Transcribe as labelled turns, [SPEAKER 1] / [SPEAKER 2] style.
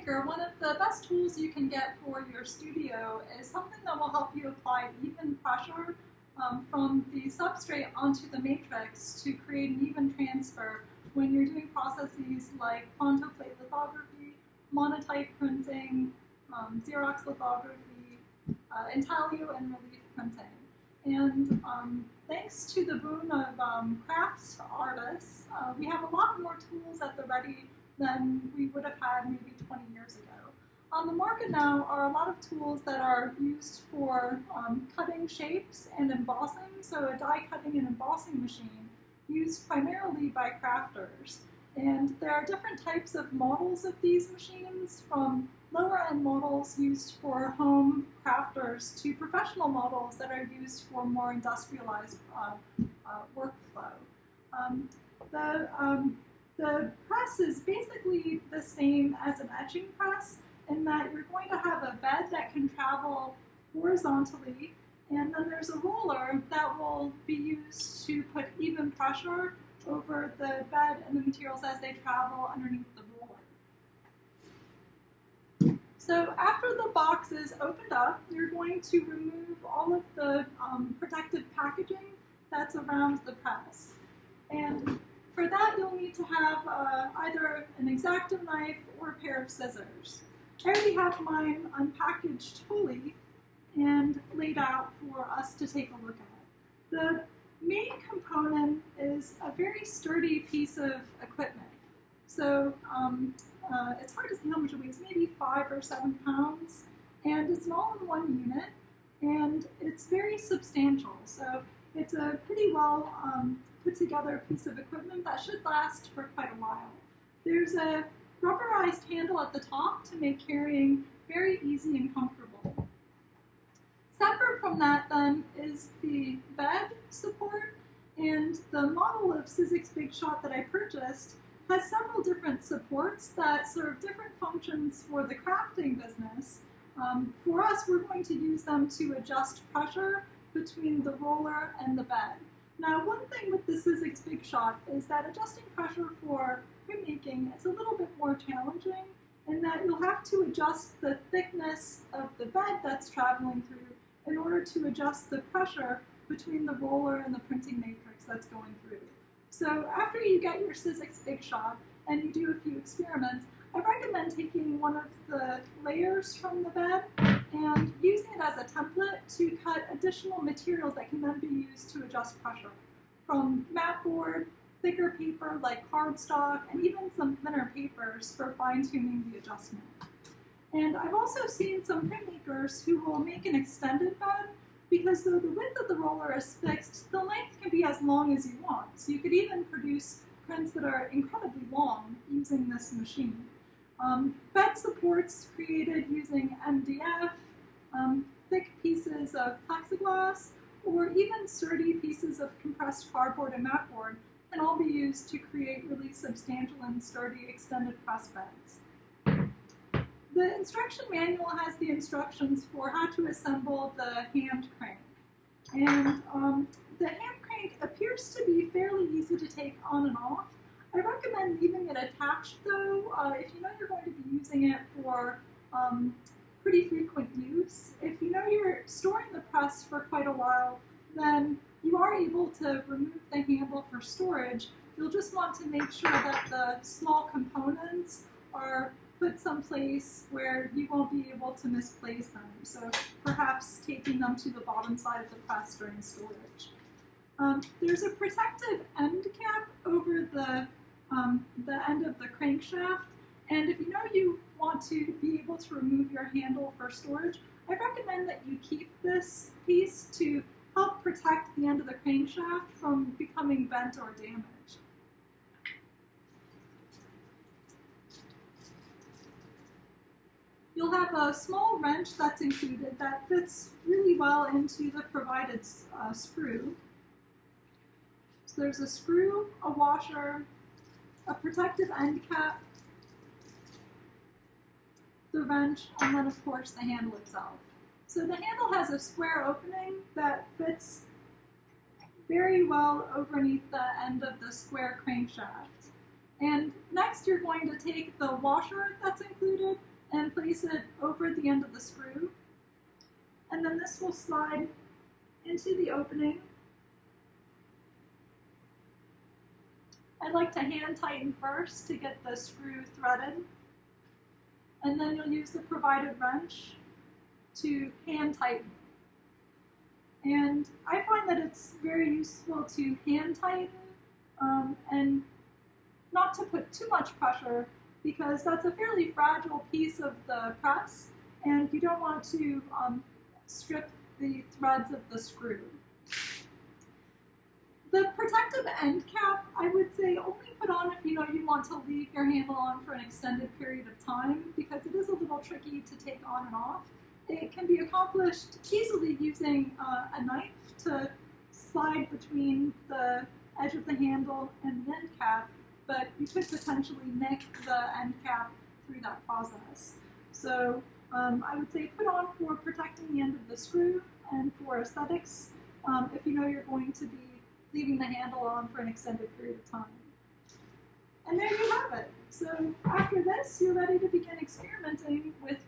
[SPEAKER 1] Printmaker, one of the best tools you can get for your studio is something that will help you apply even pressure from the substrate onto the matrix to create an even transfer when you're doing processes like pronto plate lithography, monotype printing, Xerox lithography, intaglio and relief printing. And thanks to the boon of crafts artists, we have a lot more tools at the ready than we would have had maybe 20 years ago. On the market now are a lot of tools that are used for cutting shapes and embossing, so a die cutting and embossing machine used primarily by crafters. And there are different types of models of these machines, from lower end models used for home crafters to professional models that are used for more industrialized workflow. The press is basically the same as an etching press in that you're going to have a bed that can travel horizontally, and then there's a roller that will be used to put even pressure over the bed and the materials as they travel underneath the roller. So after the box is opened up, you're going to remove all of the protective packaging that's around the press. And for that, you'll need to have either an X-Acto knife or a pair of scissors. I already have mine unpackaged fully and laid out for us to take a look at. The main component is a very sturdy piece of equipment. So it's hard to see how much it weighs, maybe 5 or 7 pounds, and it's an all-in-one unit, and it's very substantial. So it's a pretty well put together piece of equipment that should last for quite a while. There's a rubberized handle at the top to make carrying very easy and comfortable. Separate from that then is the bed support, and the model of Sizzix Big Shot that I purchased has several different supports that serve different functions for the crafting business. For us, we're going to use them to adjust pressure between the roller and the bed. Now, one thing with the Sizzix Big Shot is that adjusting pressure for printmaking is a little bit more challenging in that you'll have to adjust the thickness of the bed that's traveling through in order to adjust the pressure between the roller and the printing matrix that's going through. So after you get your Sizzix Big Shot and you do a few experiments, I recommend taking one of the layers from the bed and using it as a template to cut additional materials that can then be used to adjust pressure, from mat board, thicker paper like cardstock, and even some thinner papers for fine-tuning the adjustment. And I've also seen some printmakers who will make an extended bed, because though the width of the roller is fixed, the length can be as long as you want. So you could even produce prints that are incredibly long using this machine. Bed supports created using MDF, thick pieces of plexiglass, or even sturdy pieces of compressed cardboard and mat board can all be used to create really substantial and sturdy extended press beds. The instruction manual has the instructions for how to assemble the hand crank. And the hand crank appears to be fairly easy to take on and off. I recommend leaving it attached though, if you know you're going to be using it for pretty frequent use. If you know you're storing the press for quite a while, then you are able to remove the handle for storage. You'll just want to make sure that the small components are put someplace where you won't be able to misplace them. So perhaps taking them to the bottom side of the press during storage. There's a protective end cap over the end of the crankshaft, and if you know you want to be able to remove your handle for storage, I recommend that you keep this piece to help protect the end of the crankshaft from becoming bent or damaged. You'll have a small wrench that's included that fits really well into the provided screw. So there's a screw, a washer, a protective end cap, the wrench, and then of course the handle itself. So the handle has a square opening that fits very well underneath the end of the square crankshaft. And next you're going to take the washer that's included and place it over the end of the screw. And then this will slide into the opening. I like to hand tighten first to get the screw threaded. And then you'll use the provided wrench to hand tighten. And I find that it's very useful to hand tighten and not to put too much pressure, because that's a fairly fragile piece of the press and you don't want to strip the threads of the screw. The protective end cap, I would say, only put on if you know you want to leave your handle on for an extended period of time, because it is a little tricky to take on and off. It can be accomplished easily using a knife to slide between the edge of the handle and the end cap, but you could potentially nick the end cap through that process. So I would say put on for protecting the end of the screw and for aesthetics if you know you're going to be leaving the handle on for an extended period of time. And there you have it. So after this, you're ready to begin experimenting with